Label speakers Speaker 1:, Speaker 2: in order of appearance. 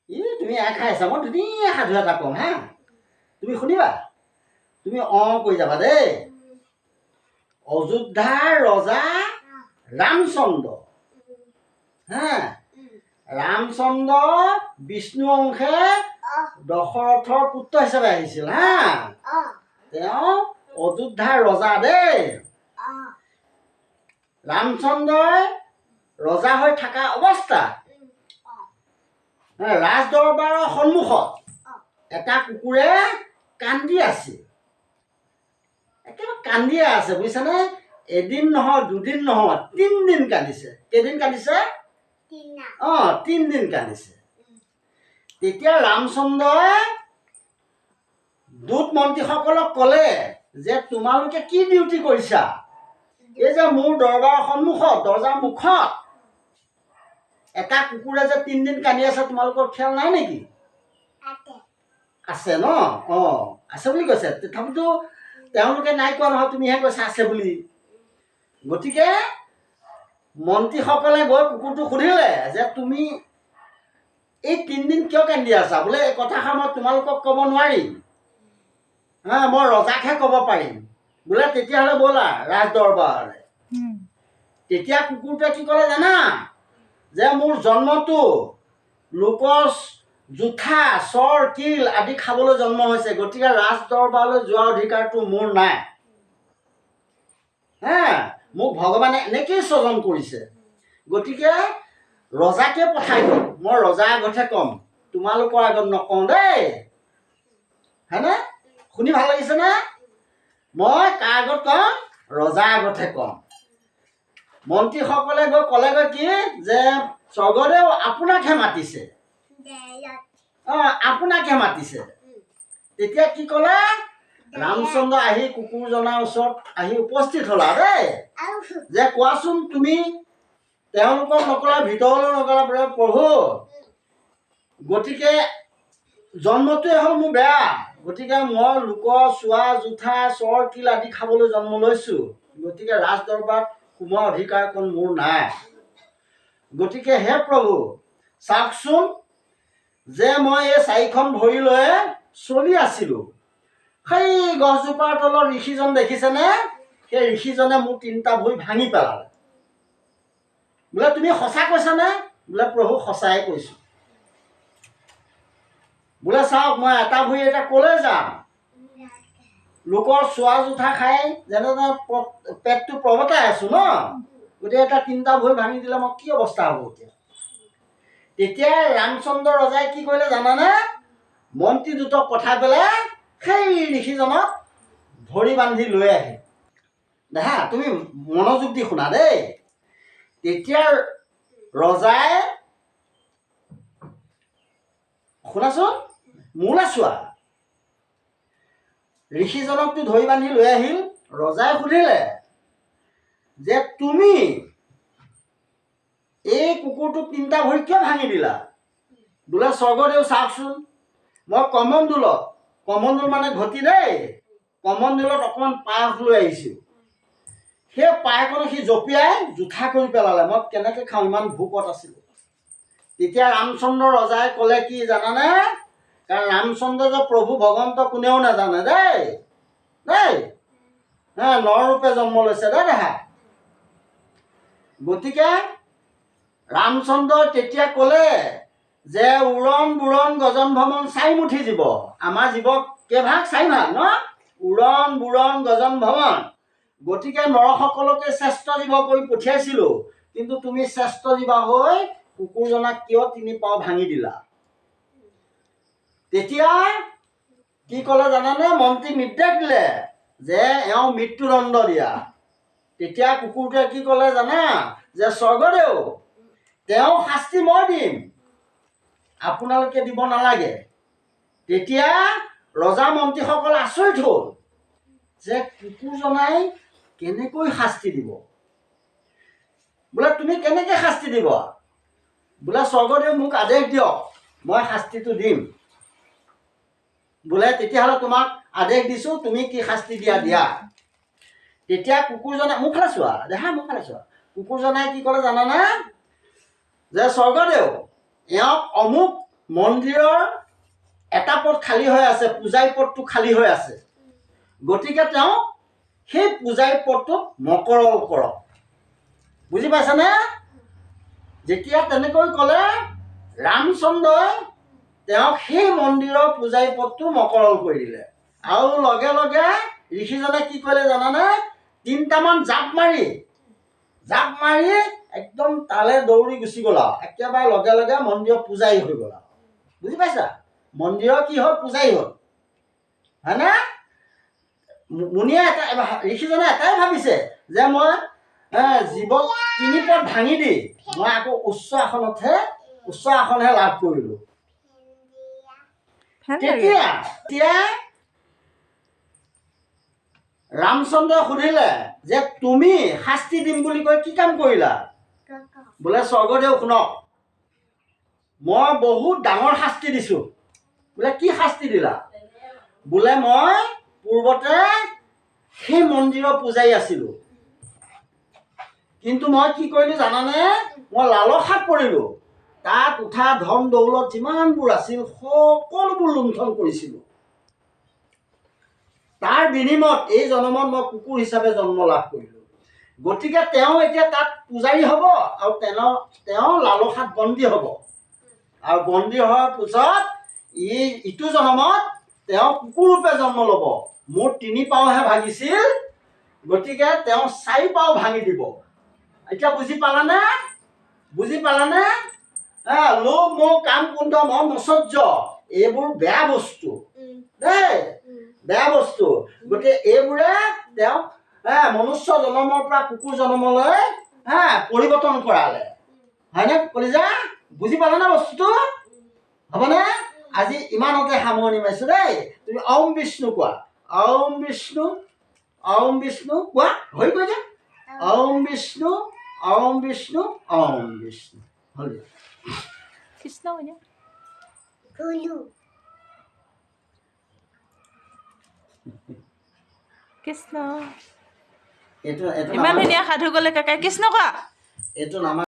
Speaker 1: তুমি খাই আছা মই ধুনীয়া সাধু এটা কওঁ হা তুমি শুনিবা তুমি কৈ যাবা দেই অযোধ্যাৰ ৰজা ৰামচন্দ্ৰ হা ৰামচন্দ্ৰ বিষ্ণু অংশে দশৰথৰ পুত্ৰ হিচাপে আহিছিল হা তেওঁ অযোধ্যাৰ ৰজা দেই ৰামচন্দ্ৰই ৰজা হৈ থকা অৱস্থাত ৰাজদৰবাৰৰ সন্মুখত এটা কুকুৰে কান্দি আছিল একেবাৰে কান্দিয়ে আছে বুজিছানে এদিন নহয় দুদিন নহয় 3 দিন কান্দিছে কেইদিন কান্দিছে 3 দিন কান্দিছে তেতিয়া ৰামচন্দ্ৰই দূত মন্ত্ৰীসকলক ক'লে যে তোমালোকে কি ডিউটি কৰিছা এই যে মোৰ দৰবাৰৰ সন্মুখত দৰজাৰ মুখত এটা কুকুৰে যে 3 দিন কান্দি আছে তোমালোকৰ খেয়াল নাই নেকি আছে ন আছে বুলি কৈছে তথাপিতো তেওঁলোকে নাই কোৱা নহয় তুমিহে কৈছা আছে বুলি গতিকে মন্ত্ৰীসকলে গৈ কুকুৰটো সুধিলে যে তুমি এই 3 দিন কিয় কান্দি আছা বোলে এই কথাষাৰ মই তোমালোকক ক'ব নোৱাৰিম মই ৰজাকহে ক'ব পাৰিম বোলে তেতিয়াহ'লে ব'লা ৰাজ দৰবাৰলৈ তেতিয়া কুকুৰটোৱে কি ক'লে জানা যে মোৰ জন্মটো লোকৰ জোঠা চৰ কিল আদি খাবলৈ জন্ম হৈছে গতিকে ৰাজ দৰবাৰলৈ যোৱা অধিকাৰটো মোৰ নাই মোক ভগৱানে এনেকেই স্বজন কৰিছে গতিকে ৰজাকে পঠাই দিম মই ৰজাৰ আগতহে ক'ম তোমালোকৰ আগত নকওঁ দেই হয়নে শুনি ভাল লাগিছেনে মই কাৰ আগত ক'ম ৰজাৰ আগতহে ক'ম মন্ত্ৰীসকলে গৈ ক'লেগৈ কি যে স্বৰ্গদেউ আপোনাকহে মাতিছে আপোনাকহে মাতিছে তেতিয়া কি ক'লে ৰামচন্দ্ৰ আহি কুকুৰজনাৰ ওচৰত আহি উপস্থিত হ'লা দেই যে কোৱাচোন তুমি তেওঁলোকক নকলা ভিতৰলৈ নকলা প্ৰভু গতিকে জন্মটোৱে হ'ল মোৰ বেয়া গতিকে মই লোকৰ চোৱা জোঠা চৰ কিল আদি খাবলৈ জন্ম লৈছোঁ গতিকে ৰাজ দৰবাৰত সোমোৱা অধিকাৰ কোন মোৰ নাই গতিকে হে প্ৰভু চাওকচোন যে মই এই 4খন ভৰি লৈ চলি আছিলোঁ সেই গছজোপাৰ তলত ঋষিজন দেখিছেনে সেই ঋষিজনে মোৰ 3টা ভৰি ভাঙি পেলালে বোলে তুমি সঁচা কৈছানে বোলে প্ৰভু সঁচাই কৈছোঁ বোলে চাওক মই এটা ভৰি এটা ক'লৈ যাম লোকৰ চোৱা জোঠা খাই যেনে পেটটো প্ৰৱৰ্তাই আছোঁ ন গতিকে এটা 3টা ভৰি ভাঙি দিলে মই কি অৱস্থা হ'ব তেতিয়া ৰামচন্দ্ৰ ৰজাই কি কৰিলে জানানে মন্ত্ৰী দুটক পঠাই পেলাই সেই ঋষিজনক ধৰি বান্ধি লৈ আহে দেখা তুমি মনোযোগ দি শুনা দেই তেতিয়া ৰজাই শুনাচোন মোলৈ চোৱা ঋষিজনকটো ধৰি বান্ধি লৈ আহিল ৰজাই সুধিলে যে তুমি এই কুকুৰটো 3টা ভৰি কিয় ভাঙি দিলা বোলে স্বৰ্গদেউ চাওকচোন মই কমণ্ডল মানে ঘটি দেই কমণ্ডলত অকণমান পায়স লৈ আহিছোঁ সেই পায়সকণ সি জঁপিয়াই জোঠা কৰি পেলালে মই কেনেকৈ খাওঁ ইমান ভোকত আছিলোঁ তেতিয়া ৰামচন্দ্ৰ ৰজাই ক'লে কি জানানে কাৰণ ৰামচন্দ্ৰ যে প্ৰভু ভগৱন্ত কোনেও নাজানে দেই নৰৰূপে জন্ম লৈছে দেই দেখা গতিকে ৰামচন্দ্ৰই তেতিয়া ক'লে যে উৰণ বুৰণ গজন ভ্ৰমণ 4 মুঠি জীৱ আমাৰ জীৱ কেইভাগ 4 ভাগ ন উৰণ বুৰণ গজন ভ্ৰমণ গতিকে নৰসকলকে শ্ৰেষ্ঠ জীৱ কৰি পঠিয়াইছিলোঁ কিন্তু তুমি শ্ৰেষ্ঠ জীৱ হৈ কুকুৰজনাক কিয় 3 পাও ভাঙি দিলা তেতিয়া কি ক'লে জানানে মন্ত্ৰী নিৰ্দেশ দিলে যে এওঁ মৃত্যুদণ্ড দিয়া তেতিয়া কুকুৰটোৱে কি ক'লে জানা যে স্বৰ্গদেউ তেওঁ শাস্তি মই দিম আপোনালোকে দিব নালাগে তেতিয়া ৰজা মন্ত্ৰীসকল আচৰিত হ'ল যে কুকুৰজনাই কেনেকৈ শাস্তি দিব বোলে তুমি কেনেকৈ শাস্তি দিব বোলে স্বৰ্গদেউ মোক আদেশ দিয়ক মই শাস্তিটো দিম বোলে তেতিয়াহ'লে তোমাক আদেশ দিছোঁ তুমি কি শাস্তি দিয়া তেতিয়া কুকুৰজনে মুখলে চোৱা দেখা মুখলে চোৱা কুকুৰজনাই কি ক'লে জানানে যে স্বৰ্গদেউ এওঁক অমুক মন্দিৰৰ এটা পদ খালী হৈ আছে, পূজাৰী পদটো খালী হৈ আছে। গতিকে তেওঁ সেই পূজাৰী পদটোত মকৰল কৰক। বুজি পাইছেনে? যেতিয়া তেনেকৈ ক'লে ৰামচন্দ্ৰই তেওঁক সেই মন্দিৰৰ পূজাৰী পদটো মকৰল কৰি দিলে। আৰু লগে লগে ঋষিজনে কি কৰিলে জানানে? 3টামান জাপ মাৰি একদম তালে দৌৰি গুচি গ'ল আৰু একেবাৰে লগে লগে মন্দিৰৰ পূজাৰী হৈ গ'ল আৰু। বুজি পাইছা? মন্দিৰৰ কি হ'ল? পূজাৰী হ'ল, হয়নে? মুনিয়ে ঋষিজনে এটাই ভাবিছে যে মই জীৱক 3 পদ ভাঙি দি মই আকৌ উচ্চ আসনহে লাভ কৰিলোঁ। তেতিয়া ৰামচন্দ্ৰই সুধিলে যে তুমি শাস্তি দিম বুলি কৈ কি কাম কৰিলা? বোলে স্বৰ্গদেউ শুনক, মই বহুত ডাঙৰ শাস্তি দিছোঁ। বোলে কি শাস্তি দিলা? বোলে মই পূৰ্বতে সেই মন্দিৰৰ পূজাৰী আছিলোঁ, কিন্তু মই কি কৰিলোঁ জানানে? মই লালসাত পৰিলোঁ। তাত উঠা ধন দৌলত যিমানবোৰ আছিল সকলোবোৰ লুণ্ঠন কৰিছিলোঁ। তাৰ বিনিময়ত এই জন্মত মই কুকুৰ হিচাপে জন্ম লাভ কৰিলোঁ। গতিকে তেওঁ এতিয়া তাত পূজাৰী হ'ব আৰু তেওঁ লালসাত বন্দী হ'ব। আৰু বন্দী হোৱাৰ পিছত ইটো জন্মত তেওঁ কুকুৰ ৰূপে জন্ম ল'ব। মোৰ 3 পাওহে ভাঙিছিল, গতিকে তেওঁ 4 পাও ভাঙি দিব। এতিয়া বুজি পালানে? লোভ, মোহ, কাম, কুণ্ঠ, মন, মৌচৰ্য এইবোৰ বেয়া বস্তু দেই, বেয়া বস্তু। গতিকে এইবোৰে তেওঁক মনুষ্য জন্মৰ পৰা কুকুৰ জন্মলৈ পৰিৱৰ্তন কৰালে, হয়নে কলিজা? বুজি পালানে বস্তুটো? হ'বনে? আজি ইমানতে সামৰণি মাৰিছোঁ দেই। তুমি ওম বিষ্ণু কোৱা, ওম বিষ্ণু কোৱা, হৈ গৈ যা। ওম বিষ্ণু ওম বিষ্ণু ওম বিষ্ণু। হ'ল
Speaker 2: কৃষ্ণ কৃষ্ণ।
Speaker 1: এইটো
Speaker 2: ইমান ধুনীয়া সাধু ক'লে কাকাই। কৃষ্ণ কোৱা।
Speaker 1: এইটো নামা